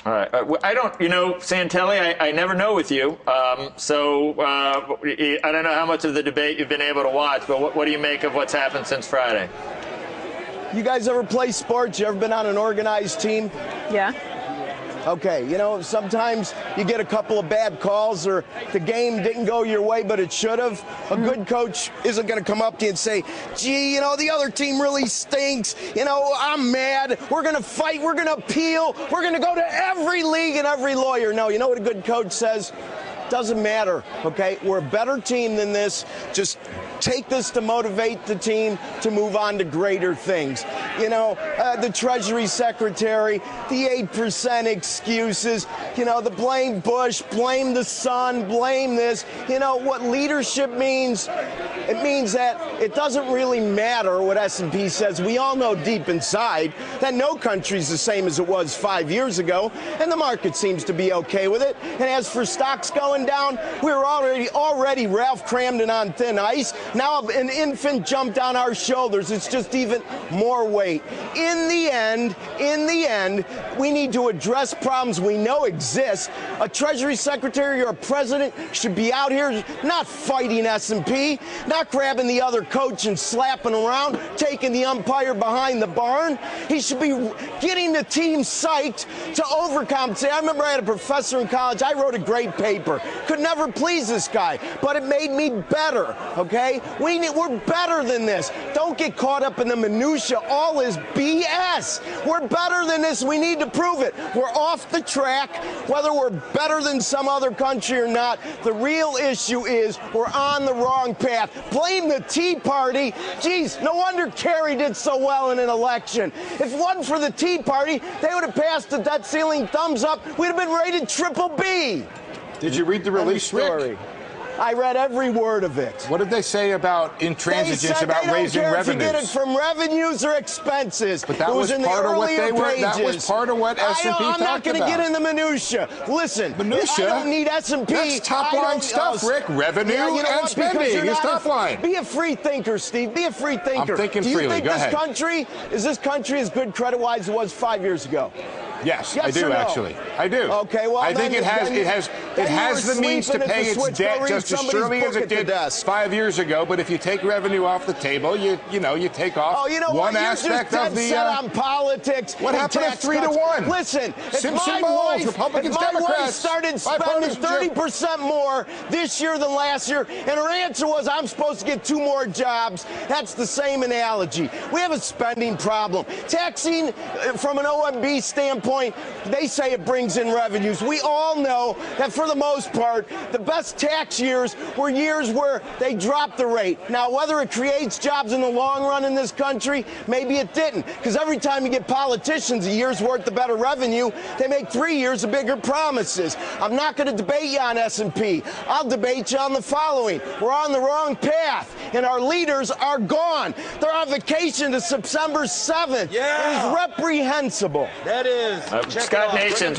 All right. I don't, Santelli, I never know with you. I don't know how much of the debate you've been able to watch, but what do you make of what's happened since Friday? You guys ever play sports? You ever been on an organized team? Yeah. Okay, sometimes you get a couple of bad calls or the game didn't go your way, but it should have. A good coach isn't going to come up to you and say, gee, the other team really stinks. I'm mad. We're going to fight. We're going to appeal. We're going to go to every league and every lawyer. No, you know what a good coach says? Doesn't matter, okay? We're a better team than this. Just take this to motivate the team to move on to greater things. The Treasury Secretary, the 8% excuses, the blame Bush, blame the sun, blame this. What leadership means? It means that it doesn't really matter what S&P says. We all know deep inside that no country's the same as it was 5 years ago, and the market seems to be okay with it. And as for stocks going down, we were already Ralph Cramden on thin ice. Now an infant jumped on our shoulders. It's just even more weight. In the end, we need to address problems we know exist. A Treasury Secretary or a president should be out here not fighting S&P, not grabbing the other coach and slapping around, taking the umpire behind the barn. He should be getting the team psyched to overcompensate. I remember I had a professor in college. I wrote a great paper. Could never please this guy, but it made me better, okay? We're better than this. Don't get caught up in the minutia. All is BS. We're better than this. We need to prove it. We're off the track, whether we're better than some other country or not. The real issue is we're on the wrong path. Blame the Tea Party. Geez, no wonder Kerry did so well in an election. If it wasn't for the Tea Party, they would have passed the debt ceiling thumbs up. We'd have been rated triple B. Did you read the release, Rick? I read every word of it. What did they say about intransigence, about raising revenues? They don't care if you get it from revenues or expenses. But that was part of what they were. That was part of what S&P talked about. I'm not going to get in the minutia. Listen, minutia? I don't need S&P. That's top-line stuff, Rick. Revenue and spending is top-line. Be a free thinker, Steve. Be a free thinker. I'm thinking freely. Go ahead. Is this country as good credit-wise as it was 5 years ago? Yes, I do, actually. I do. Okay, well, I think it has the means to pay its debt just as surely as it did 5 years ago. But if you take revenue off the table, you take off one aspect of the. You're just dead set on politics. What happened at 3-1? Listen, if my wife started spending 30% more this year than last year, and her answer was, "I'm supposed to get 2 more jobs," that's the same analogy. We have a spending problem. Taxing from an OMB standpoint. They say it brings in revenues. We all know that for the most part, the best tax years were years where they dropped the rate. Now, whether it creates jobs in the long run in this country, maybe it didn't. Because every time you get politicians a year's worth of better revenue, they make 3 years of bigger promises. I'm not going to debate you on S&P. I'll debate you on the following. We're on the wrong path, and our leaders are gone. They're on vacation to September 7th. Yeah. It is reprehensible. That is. Scott Nation.